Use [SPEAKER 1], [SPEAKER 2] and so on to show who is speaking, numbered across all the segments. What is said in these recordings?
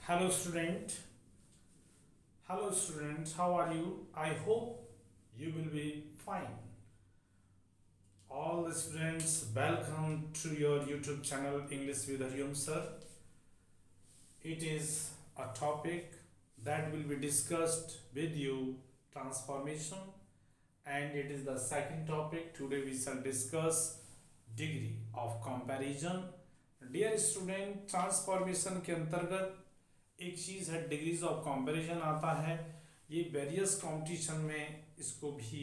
[SPEAKER 1] Hello student. Hello students, how are you? I hope you will be fine. All the students, welcome to your YouTube channel English with Hariom sir. It is a topic that will be discussed with you, transformation, and it is the second topic. Today we shall discuss degree of comparison. Dear student, transformation के अंतर्गत एक चीज़ है degrees of comparison आता है। ये various competition में इसको भी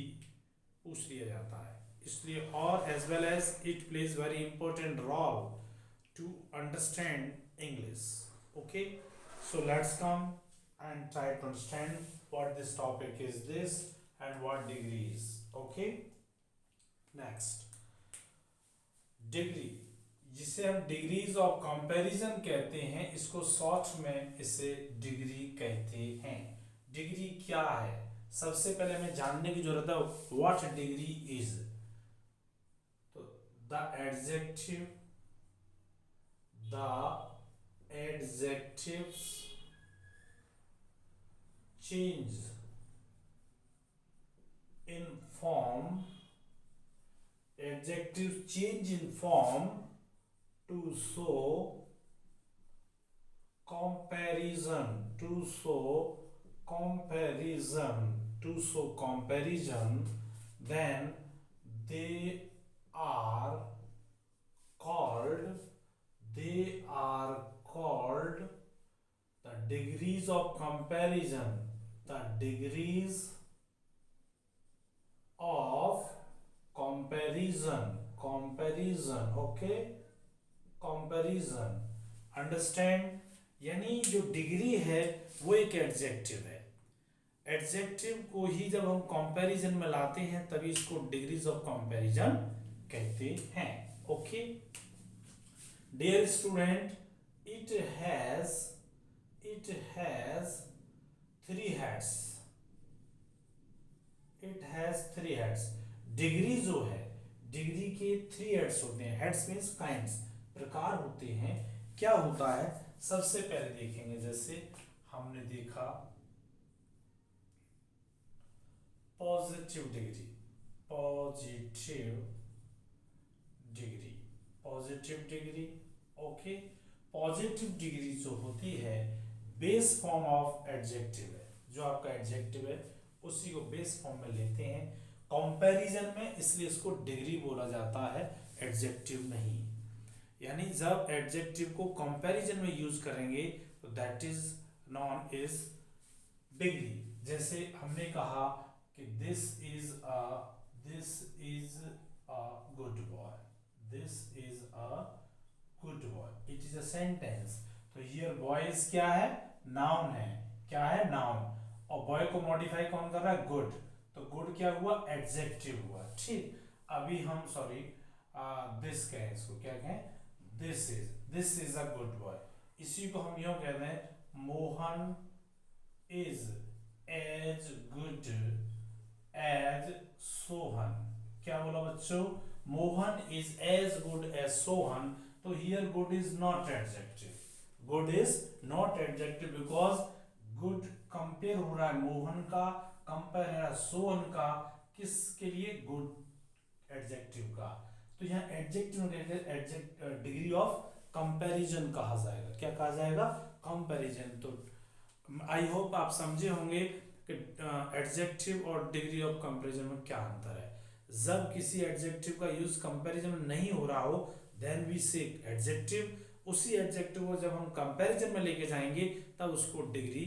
[SPEAKER 1] पूछ लिया जाता है, इसलिए और as well as it plays very important role to understand English. Okay, so let's come and try to understand what this topic is this and what degree is. Okay, next, degree जिसे हम degrees of comparison कहते हैं, इसको short में इसे degree कहते हैं। Degree क्या है, सबसे पहले हमें जानने की जरूरत है व्हाट डिग्री इज। तो the adjectives change in form, adjectives change in form to show comparison, then they are called the degrees of comparison. The degrees of comparison, okay, comparison, understand। यानी जो डिग्री है वो एक adjective है। Adjective को ही जब हम कंपैरिजन में लाते हैं तभी इसको डिग्रीज ऑफ कंपैरिजन कहते हैं। Okay dear student, it has three heads। Degree जो है, डिग्री के थ्री हेड्स होते हैं। हेड्स मीन्स काइंड्स, प्रकार होते हैं। क्या होता है, सबसे पहले देखेंगे, जैसे हमने देखा positive degree. Okay, positive degree जो होती है बेस फॉर्म ऑफ एडजेक्टिव है। जो आपका एडजेक्टिव है उसी को बेस फॉर्म में लेते हैं कंपैरिजन में, इसलिए इसको डिग्री बोला जाता है, एडजेक्टिव नहीं। यानी जब एडजेक्टिव को कंपैरिजन में यूज करेंगे तो that is known as degree. जैसे हमने कहा कि this is a good boy, it is a sentence. तो हियर बॉयज क्या है, नाउन है। क्या है, नाउन। और बॉय को मॉडिफाई कौन कर रहा है, गुड। तो गुड क्या हुआ, एडजेक्टिव हुआ। ठीक, अभी हम सॉरी दिस कहें, इसको क्या कहें, this is a good boy. इसी को हम यूं कह रहे हैं, Mohan is as good as Sohan. क्या बोला बच्चों, Mohan is as good as Sohan. तो here good is not adjective, because good compare हो रहा है मोहन का, कंपेयर है सोहन का, किसके लिए, गुड एडजेक्टिव का। तो यहाँ एडजेक्टिव डिग्री ऑफ कंपैरिजन कहा जाएगा। क्या कहा जाएगा, कंपैरिजन। तो आई होप आप समझे होंगे कि एडजेक्टिव और डिग्री ऑफ कंपैरिजन में क्या अंतर है। जब किसी एडजेक्टिव का यूज कंपैरिजन में नहीं हो रहा हो देन वी से एडजेक्टिव, उसी एडजेक्टिव को जब हम कंपैरिजन में लेके जाएंगे तब उसको डिग्री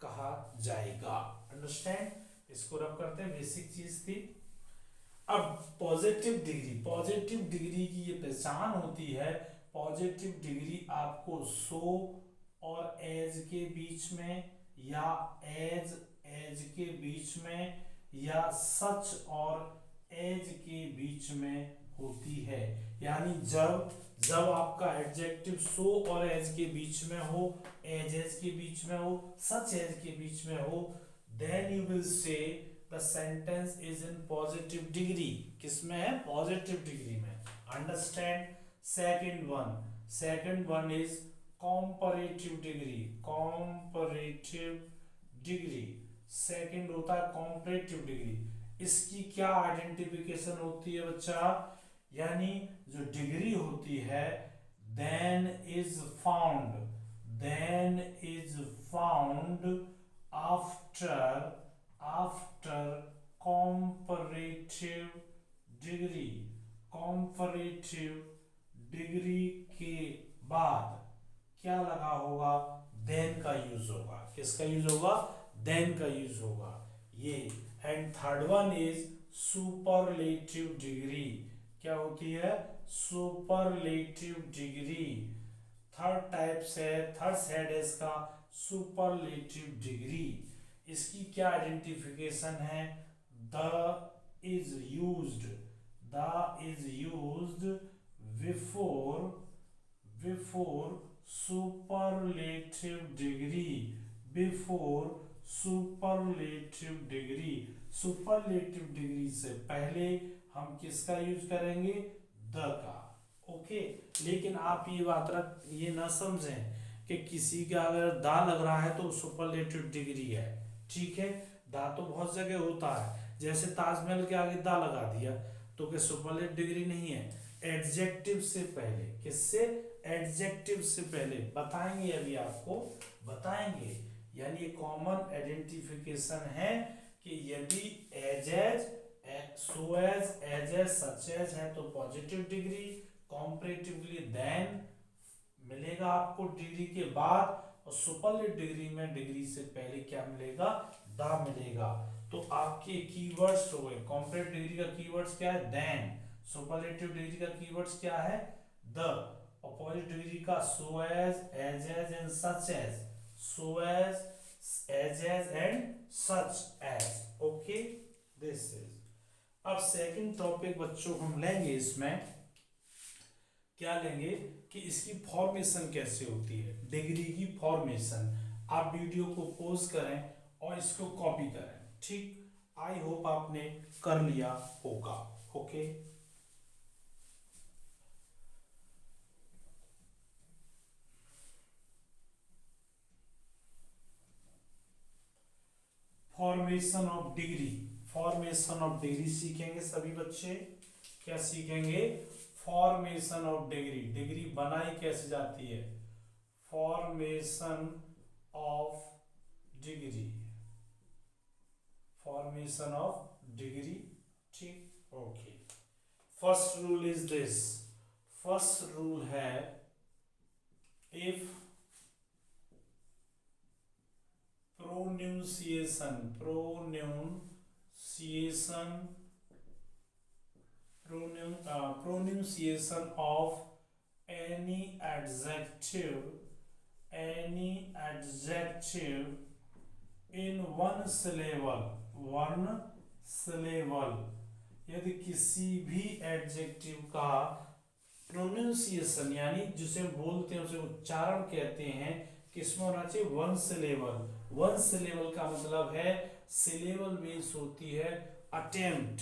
[SPEAKER 1] कहा जाएगा। अंडरस्टैंड, इसको रब करते हैं, बेसिक चीज थी। अब पॉजिटिव डिग्री की ये पहचान होती है। पॉजिटिव डिग्री आपको सो और एज के बीच में, या एज के बीच में, या सच और एज के बीच में होती है। यानी जब आपका एडजेक्टिव सो और एज के बीच में हो, एज के बीच में हो, सच एज के बीच में हो, then you will say the sentence is in positive degree। किसमें है, पॉजिटिव डिग्री में। Understand. second one is comparative degree, comparative degree. Second होता है कॉम्परेटिव डिग्री। इसकी क्या आइडेंटिफिकेशन होती है बच्चा, यानी जो डिग्री होती है then is found, then is found after comparative degree, comparative degree के बाद क्या लगा होगा, then का यूज होगा। किसका यूज होगा, then का यूज होगा ये। And third one is superlative degree. क्या होती है, सुपरलेटिव डिग्री। थर्ड टाइप से, थर्ड सेट है इसका सुपरलेटिव डिग्री। इसकी क्या आइडेंटिफिकेशन है, the is used, the is used before superlative degree, before superlative degree. Superlative degree से पहले हम किसका यूज करेंगे, द का। ओके, लेकिन आप ये बात ये ना समझें कि किसी का अगर दा लग रहा है तो सुपरलेटिव डिग्री है। ठीक है, दा तो बहुत जगह होता है, जैसे ताजमहल के आगे दा लगा दिया तो क्या सुपरलेटिव डिग्री नहीं है। एडजेक्टिव से पहले, किससे, एडजेक्टिव से पहले बताएंगे, अभी आपको बताएंगे। यानी ये कॉमन आइडेंटिफिकेशन है कि यदि as as, so as such as है तो पॉजिटिव डिग्री, कॉम्परेटिवली देन मिलेगा आपको डिग्री के बाद, और सुपरलेटिव डिग्री में डिग्री से पहले क्या मिलेगा, दा मिलेगा। तो आपके कीवर्ड्स हो गए। कॉम्परेटिव डिग्री का कीवर्ड्स क्या है, देन। सुपरलेटिव डिग्री का कीवर्ड्स क्या है, द। और पॉजिटिव डिग्री का so as and such as, so as and such as. Okay, this is. अब सेकंड टॉपिक बच्चों हम लेंगे, इसमें क्या लेंगे कि इसकी फॉर्मेशन कैसे होती है, डिग्री की फॉर्मेशन। आप वीडियो को पॉज करें और इसको कॉपी करें। ठीक, आई होप आपने कर लिया होगा। Okay, formation of degree, formation of degree सीखेंगे सभी बच्चे। क्या सीखेंगे, फॉर्मेशन ऑफ डिग्री, डिग्री बनाई कैसे जाती है, formation of degree, formation of degree. ठीक, okay. First rule is this, first rule है, if pronunciation of any adjective in one syllable, यदि किसी भी एडजेक्टिव का प्रोनाउंसिएशन यानी जिसे बोलते हैं उसे उच्चारण कहते हैं, किसमें होना चाहिए, वन सिलेबल। वन सिलेबल का मतलब है, सिलेबल बेस होती है अटेम्प्ट,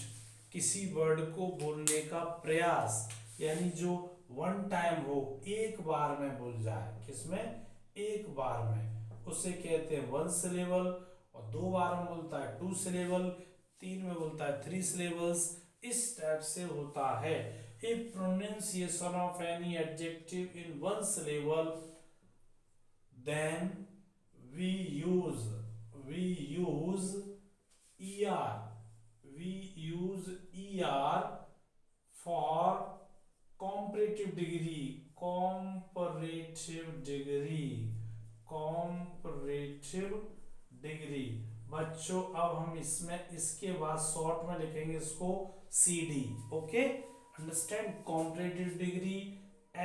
[SPEAKER 1] किसी वर्ड को बोलने का प्रयास, यानी जो वन टाइम हो, एक बार में बोल जाए, किसमें, एक बार में, उसे कहते हैं वन सिलेबल। और दो बार में बोलता है टू सिलेबल, तीन में बोलता है थ्री सिलेबल्स। इस टाइप से होता है। If pronunciation of any adjective in one syllable, then we use er for comparative degree। बच्चों अब हम इसमें इसके बाद शॉर्ट में लिखेंगे इसको CD। Okay, understand, comparative degree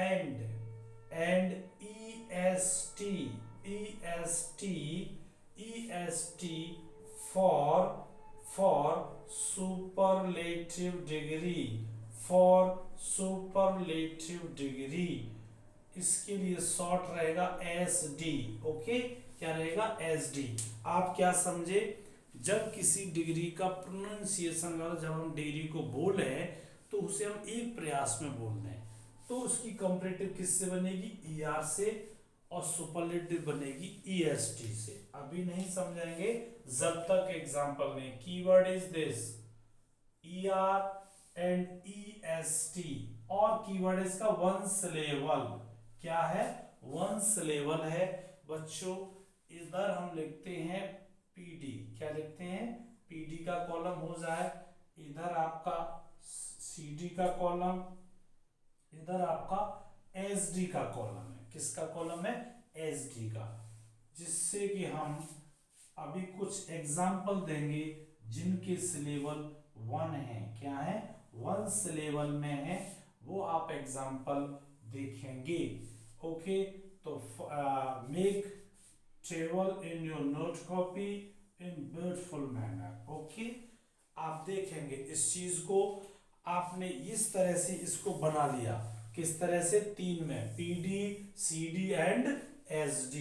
[SPEAKER 1] and EST for superlative degree, इसके लिए शॉर्ट रहेगा SD। ओके, क्या रहेगा, SD। आप क्या समझे, जब किसी डिग्री का प्रोनाउंसिएशन, जब हम डिग्री को बोले तो उसे हम एक प्रयास में बोल दें तो उसकी कंपैरेटिव किससे बनेगी, ER से, और सुपरलेटिव बनेगी EST से। अभी नहीं समझेंगे जब तक एग्जाम्पल नहीं। Keyword is this ER and EST, और कीवर्ड इसका वंस लेवल। क्या है? वंस लेवल है बच्चों। इधर हम लिखते हैं PD। क्या लिखते हैं? PD का कॉलम हो जाए, इधर आपका CD का कॉलम, इधर आपका SD का कॉलम है। किसका कॉलम है? SD का। जिससे कि हम अभी कुछ एग्जाम्पल देंगे जिनके सिलेबल 1 है। क्या है? 1 सिलेबल में है, वो आप एग्जाम्पल देखेंगे। ओके, तो make table in your note copy in beautiful manner. Okay, आप देखेंगे इस चीज को, आपने इस तरह से इसको बना लिया। किस तरह से? 3 में, PD, CD and SD।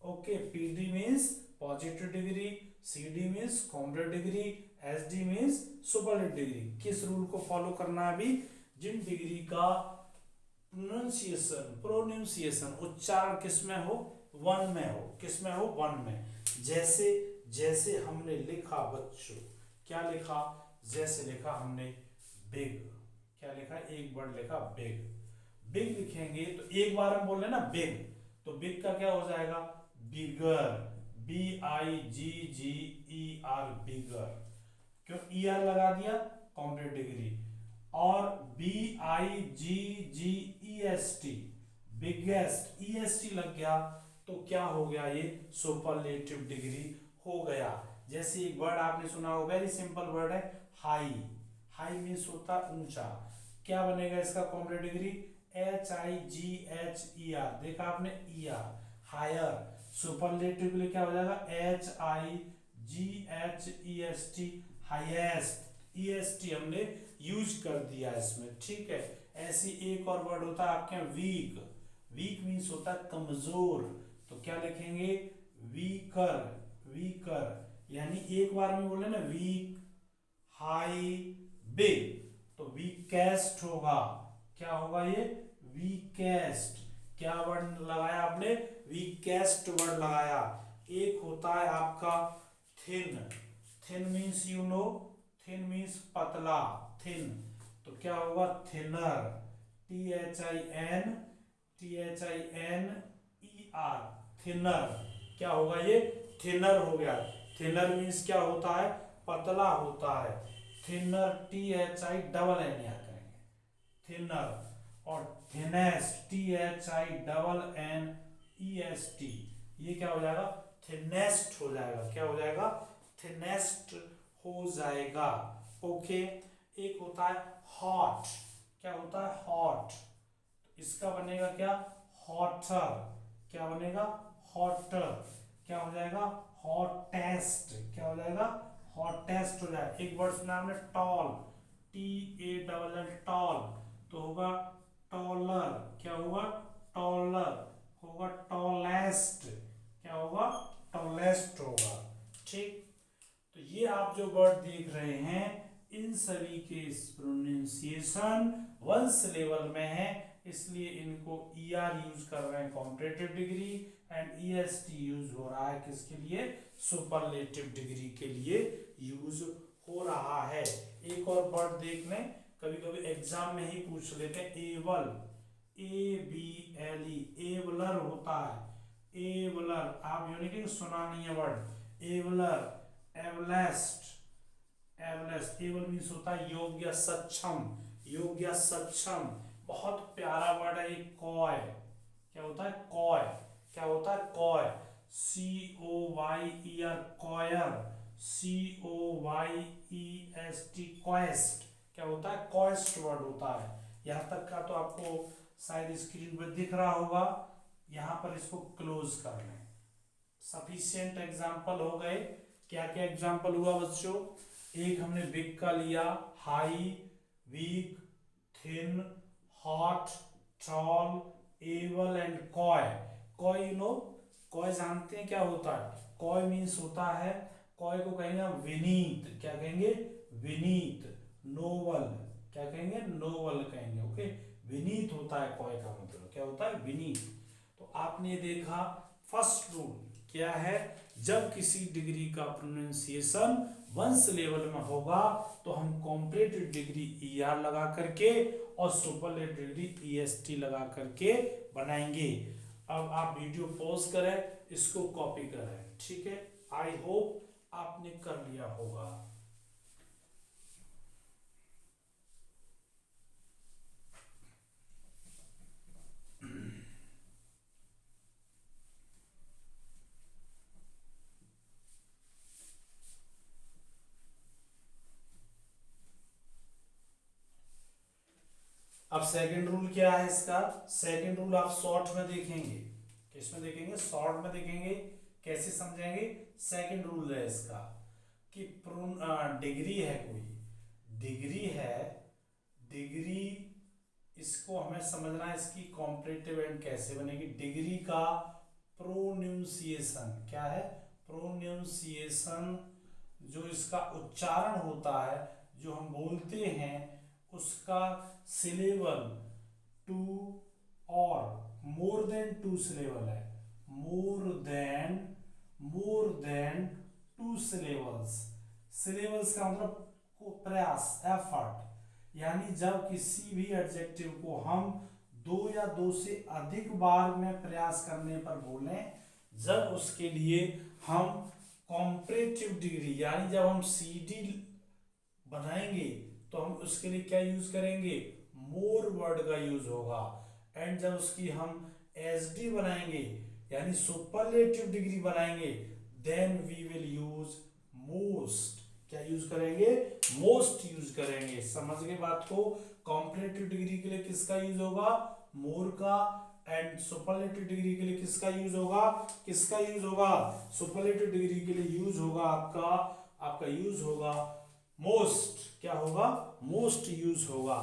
[SPEAKER 1] Okay, PD means positive degree, CD means complete degree, SD means superlative degree. किस रूल को फॉलो करना है? अभी जिन डिग्री का प्रोनाउंसिएशन उच्चारण किस में हो? 1 में हो। किस में हो? 1 में। जैसे जैसे हमने लिखा बच्चों, क्या लिखा? जैसे लिखा हमने बिग। क्या लिखा? एक वर्ड लिखा बिग। बिग लिखेंगे तो एक बार हम बोल रहे ना बिग, तो बिग का क्या हो जाएगा? बिगर। BIGGER, बिगर। क्यों ER लगा दिया? Complete degree. और BIGGEST, बिगेस्ट, EST लग गया तो क्या हो गया? ये सुपरलेटिव डिग्री हो गया। जैसे एक वर्ड आपने सुना हो, वेरी सिंपल वर्ड है हाई। हाई मीन्स होता ऊंचा। क्या बनेगा इसका कॉम्प्लेट डिग्री? HIGHER। देखा आपने? ER। हायर। सुपरलेटिव के लिए क्या हो जाएगा? HIGHEST, highest. EST हमने यूज कर दिया इसमें, ठीक है। ऐसी एक और वर्ड होता है आपके यहाँ वीक। वीक मीन्स होता है कमजोर, तो क्या लिखेंगे? वीकर। वीकर, यानी एक बार में बोले ना वीक, हाई, बिग, तो वीकेस्ट होगा। क्या होगा ये? वीकेस्ट। क्या वर्ड लगाया आपने? वीकेस्ट वर्ड लगाया। एक होता है आपका thin. Thin means you know, thin means पतला, थिन, तो क्या होगा? थिनर। THINER, thinner. क्या होगा ये? थिनर हो गया। थिनर मीन्स क्या होता है? पतला होता है। थिनर THINN करेंगे, थिनर। और थिनेस्ट, THINNEST, ये क्या हो जाएगा? थिनेस्ट हो जाएगा। क्या हो जाएगा? थिनेस्ट हो जाएगा। ओके, एक होता है हॉट। क्या होता है? हॉट। इसका बनेगा क्या? हॉटर। क्या बनेगा? हॉटर। क्या हो जाएगा? हॉटेस्ट। क्या हो जाएगा? हॉटेस्ट हो जाएगा। एक वर्ड सुना हमने टॉल, TALL, टॉल, तो होगा टॉलर। क्या होगा? टॉलर होगा। टॉलेस्ट। क्या होगा? टॉलेस्ट होगा। ठीक, तो ये आप जो वर्ड देख रहे हैं इन सभी के प्रोनाउंसिएशन 1 लेवल में है, इसलिए इनको ER यूज कर रहे हैं comparative degree, and EST use हो रहा है किसके लिए? सुपरलेटिव डिग्री के लिए यूज हो रहा है। एक और वर्ड देख लें, कभी कभी एग्जाम में ही पूछ लेते हैं। एबल, ABLE, एबलर होता है। एबलर, आप यूनिक सुना नहीं है word. Abler, ablest, ablest. Able means होता है योग्य, सक्षम, योग्य, सक्षम। बहुत प्यारा वर्ड है ये कॉय। क्या होता है? कॉय। क्या होता है? Coy, COYER, coir, COYEST, quest. क्या होता है? क्वेस्ट वर्ड होता है। यहाँ तक का तो आपको शायद स्क्रीन पर दिख रहा होगा। यहाँ पर इसको क्लोज कर लें। सफिशिएंट एग्जाम्पल हो गए। क्या क्या एग्जाम्पल हुआ बच्चों? एक हमने बिग का लिया, high, weak, thin, hot, tall, able and coy. Coy you know, coy जानते हैं क्या होता है? कॉय मीन्स होता है, कॉय को कहेंगे विनीत। क्या कहेंगे? विनीत। नोबल। क्या कहेंगे? नोबल कहेंगे। ओके, विनीत होता है कॉय का मतलब। क्या होता है? विनीत। तो आपने देखा फर्स्ट रूल क्या है, जब किसी डिग्री का प्रोनाउंसिएशन वंस लेवल में होगा तो हम कॉम्परेटिव डिग्री ER लगा करके और सुपरलेटिव डिग्री EST लगा करके बनाएंगे। अब आप वीडियो पॉज करें, इसको कॉपी करें, ठीक है। आई होप आपने कर लिया होगा। अब सेकंड रूल क्या है इसका, सेकंड रूल आप शॉर्ट में देखेंगे, किसमें देखेंगे, शॉर्ट में देखेंगे। कैसे समझेंगे, सेकंड रूल है इसका कि डिग्री है, कोई डिग्री है, डिग्री इसको हमें समझना है, इसकी कॉम्परेटिव एंड कैसे बनेगी। डिग्री का प्रोनाउंसिएशन क्या है, प्रोनाउंसिएशन जो इसका उच्चारण होता है, जो हम बोलते हैं, उसका सिलेबल 2 और मोर देन 2 सिलेबल है, मोर देन 2 सिलेबल्स। सिलेबल्स का मतलब प्रयास, एफर्ट, यानी जब किसी भी एडजेक्टिव को हम 2 या 2 से अधिक बार में प्रयास करने पर बोलें, जब उसके लिए हम कॉम्परेटिव डिग्री, यानी जब हम CD बनाएंगे तो हम उसके लिए क्या यूज करेंगे, मोर वर्ड का यूज होगा। एंड जब उसकी हम SD बनाएंगे यानी सुपरलेटिव डिग्री बनाएंगे, then we will use most. क्या यूज करेंगे, मोस्ट यूज करेंगे। समझ गए बात को। कॉम्परेटिव डिग्री के लिए किसका यूज होगा, मोर का। एंड सुपरलेटिव डिग्री के लिए किसका यूज होगा, किसका यूज होगा, सुपरलेटिव डिग्री के लिए यूज होगा आपका यूज होगा मोस्ट। क्या होगा, मोस्ट यूज होगा।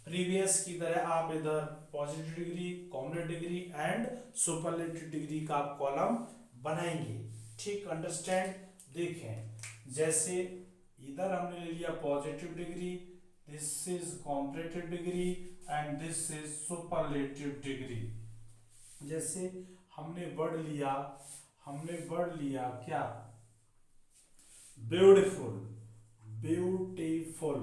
[SPEAKER 1] प्रीवियस की तरह आप इधर positive degree, comparative degree and superlative degree का आप कॉलम बनाएंगे, ठीक। अंडरस्टैंड। देखें, जैसे इधर हमने ले लिया positive degree, this is comparative degree and this is superlative degree. जैसे हमने वर्ड लिया क्या, ब्यूटीफुल, ब्यूटीफुल।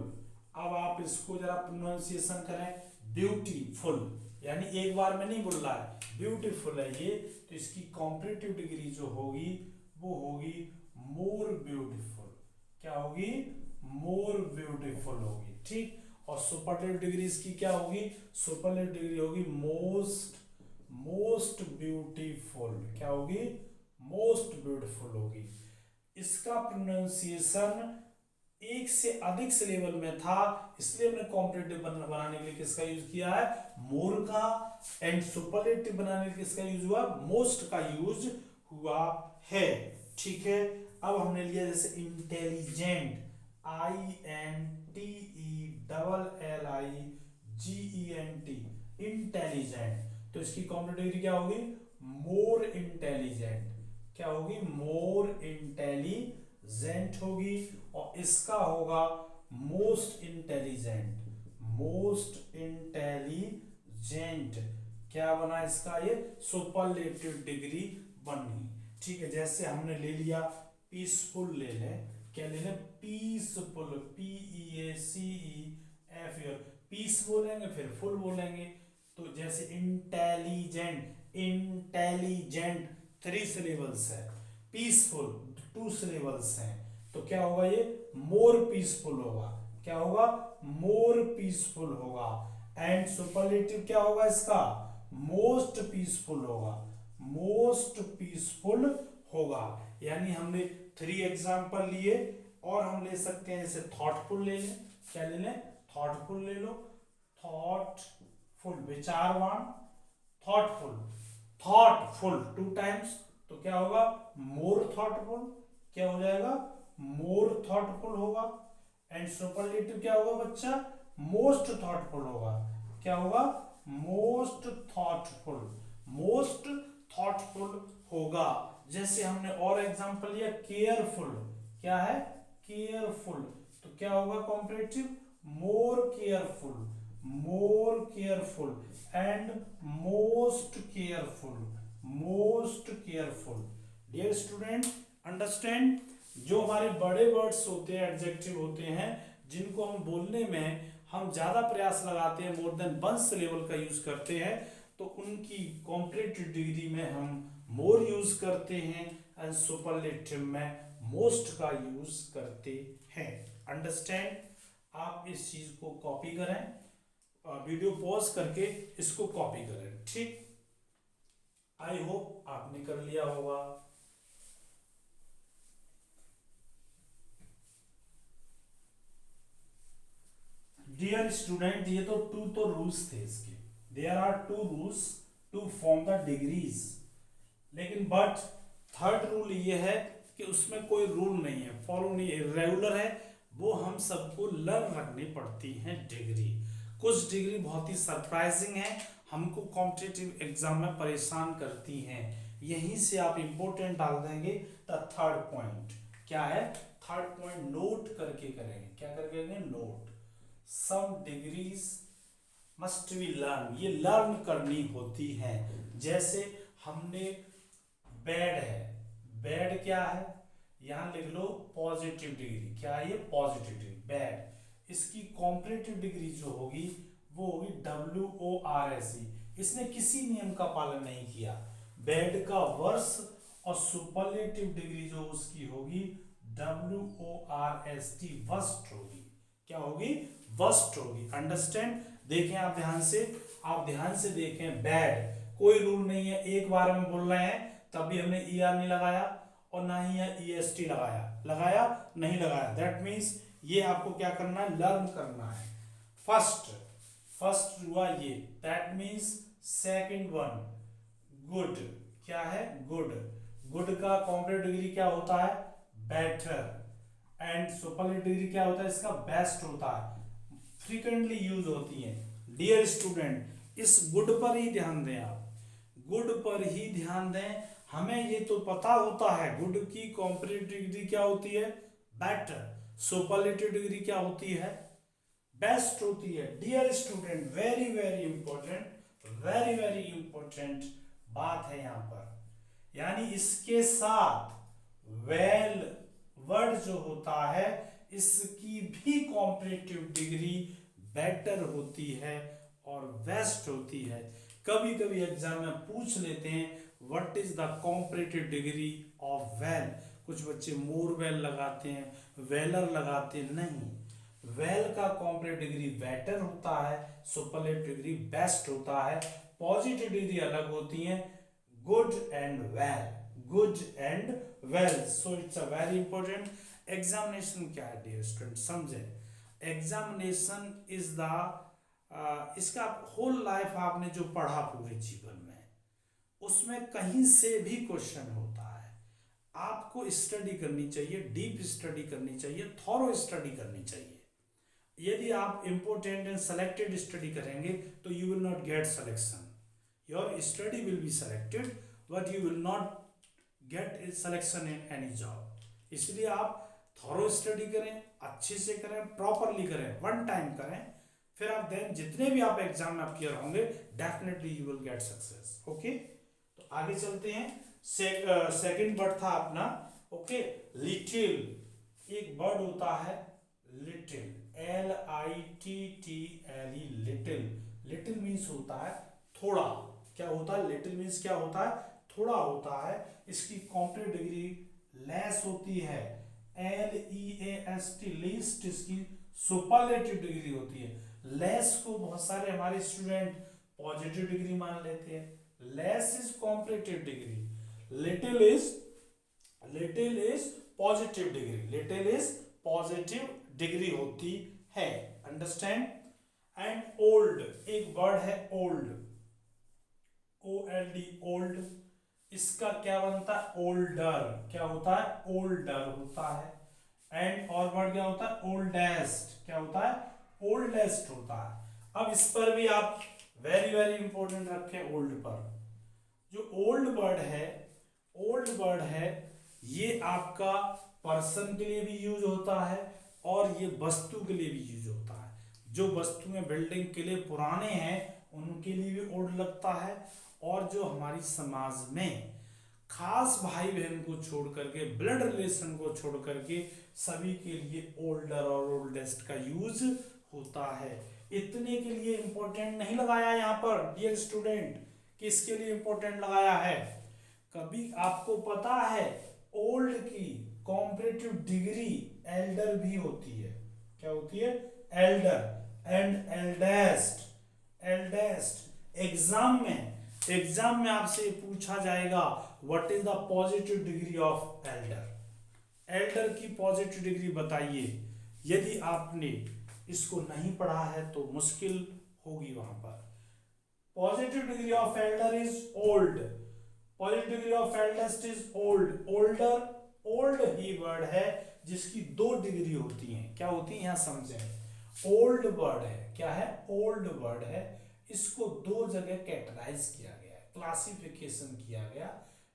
[SPEAKER 1] अब आप इसको जरा प्रोनाउंसिएशन करें, ब्यूटीफुल, यानी एक बार में नहीं बोल रहा है, ब्यूटीफुल है ये, तो इसकी कॉम्परेटिव डिग्री जो होगी वो होगी मोर ब्यूटीफुल। क्या होगी, मोर ब्यूटीफुल होगी, ठीक। और सुपरलेटिव डिग्री इसकी क्या होगी, सुपरलेटिव डिग्री होगी मोस्ट ब्यूटीफुल। क्या होगी, मोस्ट ब्यूटीफुल होगी। इसका प्रोनाउंसिएशन एक से अधिक सिलेबल में था, इसलिए हमने कॉम्परेटिव बनाने के लिए किसका यूज किया है, मोर का। एंड सुपरलेटिव बनाने के लिए किसका यूज हुआ, मोस्ट का यूज हुआ है, ठीक है। अब हमने लिया जैसे इंटेलिजेंट, INTELLIGENT, इंटेलिजेंट, तो इसकी कॉम्परेटिव डिग्री क्या होगी, मोर इंटेलिजेंट। क्या होगी, मोर इंटेलिजेंट होगी। और इसका होगा मोस्ट इंटेलिजेंट, मोस्ट इंटेलिजेंट। क्या बना इसका, ये सुपरलेटिव डिग्री बनी, ठीक है। जैसे हमने ले लिया पीसफुल, ले लें, क्या ले लें, पीसफुल, PEACEF, पीस बोलेंगे फिर फुल बोलेंगे। तो जैसे इंटेलिजेंट 3 सिलेबल्स है, पीसफुल 2 सिलेबल्स हैं, तो क्या होगा, ये मोर पीसफुल होगा। क्या होगा, मोर पीसफुल होगा। एंड सुपरलेटिव क्या होगा इसका, मोस्ट पीसफुल होगा, मोस्ट पीसफुल होगा। यानी हमने 3 एग्जांपल लिए, और हम ले सकते हैं जैसे थॉटफुल ले लें, क्या ले लें, थॉटफुल ले लो, थॉटफुल विचारवान, थॉटफुल 2 टाइम्स, तो क्या होगा, मोर थॉटफुल। क्या हो जाएगा, मोर थॉटफुल होगा। एंड सुपरलेटिव क्या होगा बच्चा, मोस्ट थॉटफुल होगा। क्या होगा, मोस्ट थॉटफुल होगा। जैसे हमने और एग्जांपल लिया केयरफुल, क्या है, केयरफुल, तो क्या होगा comparative, more careful and most careful. Most careful. Dear student understand, जो हमारे बड़े वर्ड्स होते हैं, एडजेक्टिव होते हैं, जिनको हम बोलने में हम ज़्यादा प्रयास लगाते हैं, मोर देन वन सिलेबल का यूज़ करते हैं, तो उनकी कॉम्परेटिव डिग्री में हम मोर यूज़ करते हैं एंड सुपरलेटिव में मोस्ट का यूज़ करते हैं। अंडरस्टैंड, आप इस चीज़ को कॉपी करें, वीडियो पॉज करके इसको कॉपी करें, ठीक। आई होप आपने कर लिया होगा। डियर स्टूडेंट, ये तो टू रूल्स थे इसके, there are two rules to form the degrees, लेकिन बट थर्ड रूल ये है कि उसमें कोई रूल नहीं है, फॉलो नहीं है, रेगुलर है, वो हम सबको लर्न रखनी पड़ती है डिग्री। कुछ डिग्री बहुत ही सरप्राइजिंग है, हमको कॉम्पिटिटिव एग्जाम में परेशान करती हैं, यहीं से आप इंपॉर्टेंट डाल देंगे। द थर्ड पॉइंट क्या है, थर्ड पॉइंट नोट करके करेंगे, क्या करके करेंगे, note. Some degrees must be learn, ये लर्न करनी होती है। जैसे हमने बैड है, बैड क्या है, यहां लिख लो पॉजिटिव डिग्री, क्या है ये, पॉजिटिव डिग्री, बैड। इसकी कॉम्परेटिव डिग्री जो होगी वो होगी WORSE। इसने किसी नियम का पालन नहीं किया, बैड का वर्स, और सुपरलेटिव डिग्री जो उसकी होगी WORST, वर्स्ट होगी, क्या होगी, वर्स्ट होगी। अंडरस्टैंड, देखें आप ध्यान से, आप ध्यान से देखें, बैड कोई रूल नहीं है, एक बार में बोल रहे हैं तभी हमने ER नहीं लगाया और ना ही EST लगाया, लगाया नहीं लगाया, दैट मीन्स ये आपको क्या करना है, लर्न करना है। फर्स्ट हुआ ये, that means second one good, क्या है, गुड, गुड का कॉम्परेटिव डिग्री क्या होता है, बेटर, एंड सुपरलेटिव डिग्री क्या होता है इसका, बेस्ट होता है, फ्रीक्वेंटली यूज होती है। डियर स्टूडेंट, इस गुड पर ही ध्यान दें, आप गुड पर ही ध्यान दें। हमें ये तो पता होता है गुड की कॉम्परेटिव डिग्री क्या होती है, बेटर, सुपरलेटिव डिग्री क्या होती है, बेस्ट होती है। Dear student, very very important, very very important बात है यहाँ पर, यानी इसके साथ वेल वर्ड जो होता है इसकी भी कॉम्परेटिव डिग्री बेटर होती है और बेस्ट होती है। कभी कभी एग्जाम में पूछ लेते हैं what is the comparative degree of well, कुछ बच्चे मोर वेल लगाते हैं, वेलर लगाते हैं, नहीं, वेल का कॉम्परेटिव डिग्री बेटर होता है, सुपरलेटिव डिग्री बेस्ट होता है। पॉजिटिव डिग्री अलग होती है, good and well, good and well. So it's a very important. Examination क्या है डियर स्टूडेंट, समझे, एग्जामिनेशन इज द इसका होल लाइफ आपने जो पढ़ा पूरे जीवन में, उसमें कहीं से भी क्वेश्चन होता है, आपको स्टडी करनी चाहिए, डीप स्टडी करनी चाहिए, थॉरो स्टडी करनी चाहिए। यदि आप इम्पोर्टेंट एंड सेलेक्टेड स्टडी करेंगे तो you will not gate selection, your study will be selected but you will not gate selection in any job. इसलिए आप थॉरो स्टडी करें, अच्छे से करें, प्रॉपरली करें, वन टाइम करें, फिर आप देन जितने भी आप एग्जाम में अपीयर होंगे definitely you will get success. Okay, तो आगे चलते हैं। सेकंड वर्ड था अपना, ओके, लिटिल। एक वर्ड होता है little, LITTLE, little. Little means होता है थोड़ा, क्या होता है, लिटिल मीन्स क्या होता है, थोड़ा होता है। इसकी कॉम्परेटिव डिग्री लेस होती है, LEAST, लीस्ट इसकी सुपरलेटिव डिग्री होती है। लेस को बहुत सारे हमारे स्टूडेंट पॉजिटिव डिग्री मान लेते हैं, less is comparative degree, little is positive degree, little is positive degree होती है। अंडरस्टैंड। एंड ओल्ड, एक वर्ड है ओल्ड, OLD, ओल्ड, इसका क्या बनता है, ओल्डर, क्या होता है, ओल्डर होता है। एंड और वर्ड क्या होता है, ओल्डेस्ट, क्या होता है, ओल्डेस्ट होता है। अब इस पर भी आप वेरी वेरी इंपॉर्टेंट रखें, ओल्ड पर। जो ओल्ड वर्ड है ये आपका पर्सन के लिए भी यूज होता है और ये वस्तु के लिए भी यूज होता है। जो वस्तुएं बिल्डिंग के लिए पुराने हैं उनके लिए भी ओल्ड लगता है, और जो हमारी समाज में खास भाई बहन को छोड़ करके, ब्लड रिलेशन को छोड़ करके सभी के लिए ओल्डर और ओल्डेस्ट का यूज होता है। इतने के लिए इंपॉर्टेंट नहीं लगाया यहाँ पर डियर स्टूडेंट, किसके लिए इंपॉर्टेंट लगाया है? कभी आपको पता है ओल्ड की कॉम्परेटिव डिग्री एल्डर भी होती है। क्या होती है? Elder and eldest. Eldest exam में आपसे पूछा जाएगा what is the positive degree of Elder. Elder की पॉजिटिव डिग्री बताइए। यदि आपने इसको नहीं पढ़ा है तो मुश्किल होगी वहां पर। Positive degree of Elder is old, positive degree of eldest is old. Older, old he word है जिसकी दो डिग्री होती हैं। क्या होती है यहां समझें। ओल्ड वर्ड है, क्या है? ओल्ड वर्ड है। इसको दो जगह कैटेगराइज किया गया है, क्लासिफिकेशन किया गया।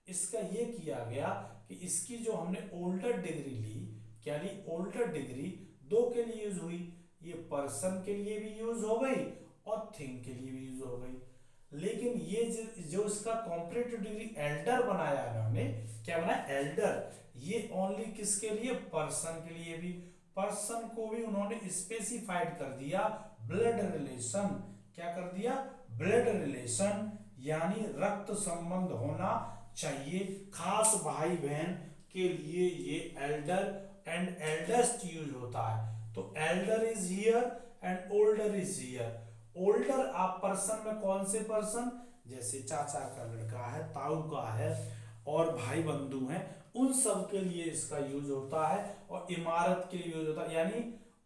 [SPEAKER 1] इसका ये किया गया कि इसकी जो हमने ओल्डर डिग्री ली, क्या ली? ओल्डर डिग्री दो के लिए यूज हुई। ये पर्सन के लिए भी यूज हो गई और थिंग के लिए भी यूज हो गई। लेकिन ये जो इसका कॉम्परेटिव डिग्री एल्डर बनाया इन्होंने, क्या बनाया? एल्डर। ये ओनली किसके लिए? पर्सन के लिए भी। पर्सन को भी उन्होंने स्पेसिफाइड कर दिया ब्लड रिलेशन। क्या कर दिया? ब्लड रिलेशन, यानी रक्त संबंध होना चाहिए। खास भाई बहन के लिए ये एल्डर एंड एल्डेस्ट यूज होता है। तो Elder is here and older is here. Older आप पर्सन में कौन से पर्सन? जैसे चाचा का लड़का है, ताऊ का है और भाई बंधु हैं, उन सब के लिए इसका यूज होता है। और इमारत के लिए यूज होता है, यानी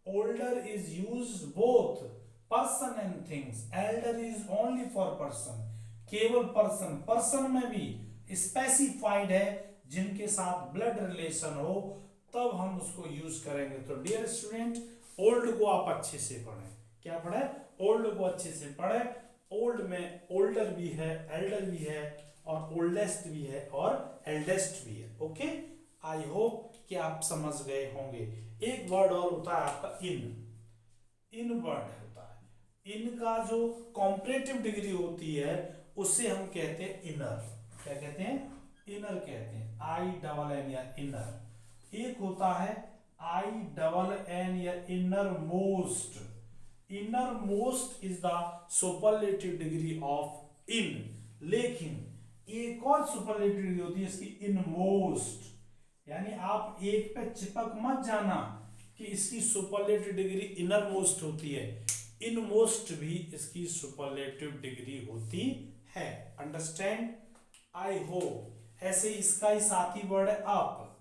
[SPEAKER 1] older is use both person and things. Elder is only for person, केवल पर्सन। पर्सन में भी स्पेसिफाइड है जिनके साथ ब्लड रिलेशन हो, तब हम उसको यूज करेंगे। तो डियर स्टूडेंट, ओल्ड को आप अच्छे से पढ़ें। क्या पढ़े? ओल्ड को अच्छे से पढ़े। ओल्ड में ओल्डर भी है, एल्डर भी है और ओल्डेस्ट भी है और एल्डेस्ट भी है। ओके, आई होप कि आप समझ गए होंगे। एक वर्ड और होता है आपका इन वर्ड होता है। इन का जो कॉम्परेटिव डिग्री होती है उसे हम कहते हैं इनर। क्या कहते हैं? इनर कहते हैं। आई डबल एन या इनर। एक होता है आई डबल एन या inner most. Inner most is the superlative degree of in. लेकिन एक और सुपरलेटिव डिग्री होती है इसकी इन मोस्ट। यानी आप एक पे चिपक मत जाना कि इसकी सुपरलेटिव डिग्री इनर मोस्ट होती है। इन मोस्ट भी इसकी सुपरलेटिव डिग्री होती है। अंडरस्टैंड? I hope. ऐसे इसका ही साथी वर्ड है अप।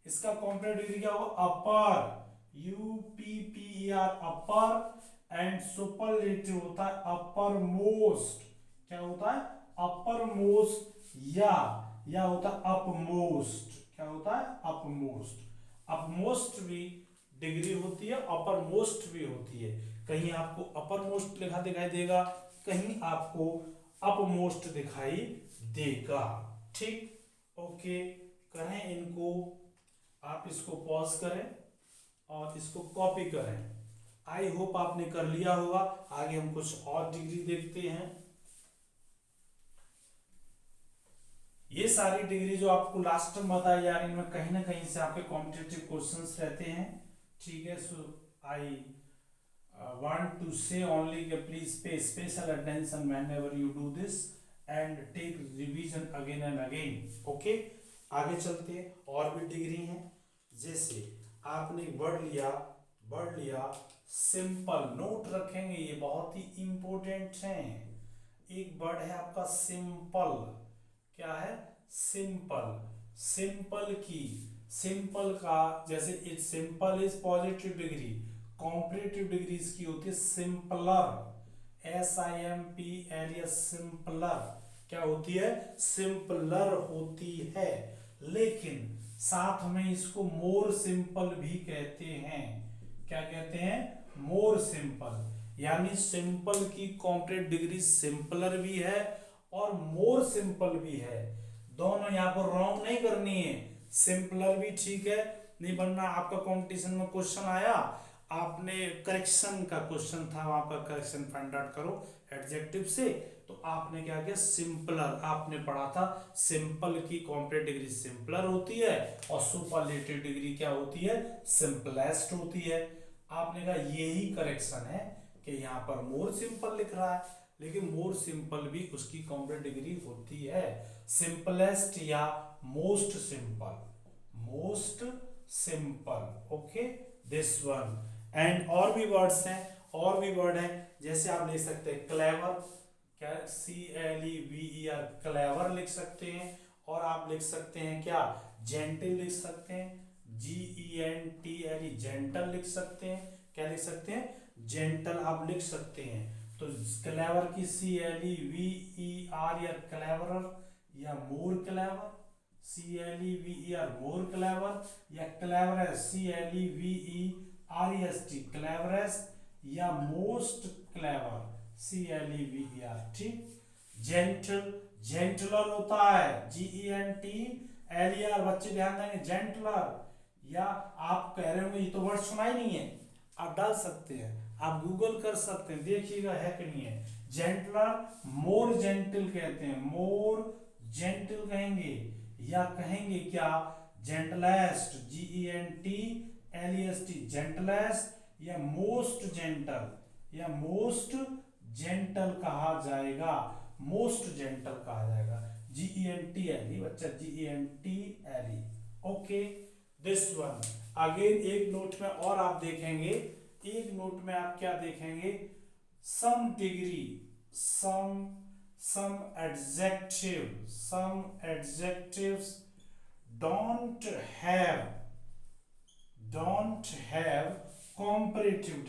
[SPEAKER 1] इसका कॉम्परेटिव डिग्री क्या होगा? अपर, UPPER, अपर। एंड सुपरलेटिव होता है अपर मोस्ट। क्या होता है? अपर मोस्ट या होता है अपमोस्ट। क्या होता है? अपमोस्ट। अपमोस्ट भी डिग्री होती है, अपर मोस्ट भी होती है। कहीं आपको अपर मोस्ट लिखा दिखाई देगा, कहीं आपको अपमोस्ट दिखाई देगा। ठीक, ओके। करें इनको, आप इसको पॉज करें और इसको कॉपी करें। आई होप आपने कर लिया होगा। आगे हम कुछ और डिग्री देखते हैं। ये सारी डिग्री जो आपको लास्ट में बताई जा रही है, इनमें कहीं ना कहीं से आपके कॉम्पिटिटिव क्वेश्चंस रहते हैं। ठीक है, सो आई want to say only please pay special attention whenever you do this and take revision again and again. Okay, आगे चलते हैं। और भी डिग्री हैं। जैसे आपने वर्ड लिया सिंपल। नोट रखेंगे, ये बहुत ही इंपॉर्टेंट है। एक वर्ड है आपका सिंपल। क्या है? सिंपल। सिंपल का जैसे it simple is positive degree, comparative degree इसकी होती है सिंपलर। SIMPLR, simpler. क्या होती है? सिंपलर होती है। लेकिन साथ में इसको मोर सिंपल भी कहते हैं। क्या कहते हैं? More simple. यानी सिंपल की कॉम्परेटिव डिग्री सिंपलर भी है और मोर सिंपल भी है। दोनों यहाँ पर रॉन्ग नहीं करनी है। सिंपलर भी ठीक है, नहीं बनना। आपका कंपटीशन में क्वेश्चन आया, आपने करेक्शन का क्वेश्चन था, वहां पर करेक्शन फाइंड आउट करो एडजेक्टिव से, तो आपने क्या किया, सिंपलर, आपने पढ़ा था सिंपल की कॉम्परेटिव डिग्री सिंपलर होती है और सुपरलेटिव डिग्री क्या होती है, सिंपलेस्ट होती है। आपने कहा यही करेक्शन है कि यहाँ पर मोर सिंपल लिख रहा है, लेकिन मोर सिंपल भी उसकी कॉम्परेटिव डिग्री होती है, सिंपलेस्ट या most simple, most simple. Okay, this one. And और भी वर्ड्स हैं, और भी वर्ड हैं, जैसे आप लिख सकते हैं क्लेवर, क्या, CLEVER, क्लेवर लिख सकते हैं। और आप लिख सकते हैं क्या, जेंटल लिख सकते हैं, GENTLE, जेंटल लिख सकते हैं। क्या लिख सकते हैं, जेंटल आप लिख सकते हैं। तो क्लेवर की CLEVER या क्लेवरर या more clever, CLEVER more clever, या क्लेवरेस्ट CLEVEREST क्लेवरेस्ट, या मोस्ट क्लेवर CLEVER, ठीक। जेंटल, जेंटलर होता है GENTLER, बच्चे ध्यान देंगे, जेंटलर। या आप कह रहे होंगे ये तो वर्ड सुना ही नहीं है, आप डाल सकते हैं, आप गूगल कर सकते हैं, देखिएगा है कि नहीं है। जेंटलर, मोर जेंटल कहते हैं, मोर जेंटल कहेंगे, या कहेंगे क्या, जेंटलेस्ट GENTLEST जेंटलेस्ट, या मोस्ट जेंटल, या मोस्ट जेंटल कहा जाएगा, मोस्ट जेंटल कहा जाएगा, GENTLE बच्चा, GENTLE। Okay, this one. Again एक नोट में और आप देखेंगे, एक नोट में आप क्या देखेंगे, some degree, some adjectives don't have comparative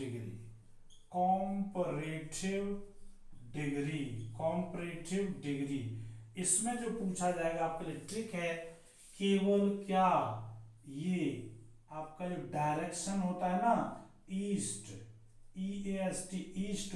[SPEAKER 1] degree। इसमें जो पूछा जाएगा आपके लिए ट्रिक है, केवल क्या, ये आपका जो डायरेक्शन होता है ना, ईस्ट, EAST, ईस्ट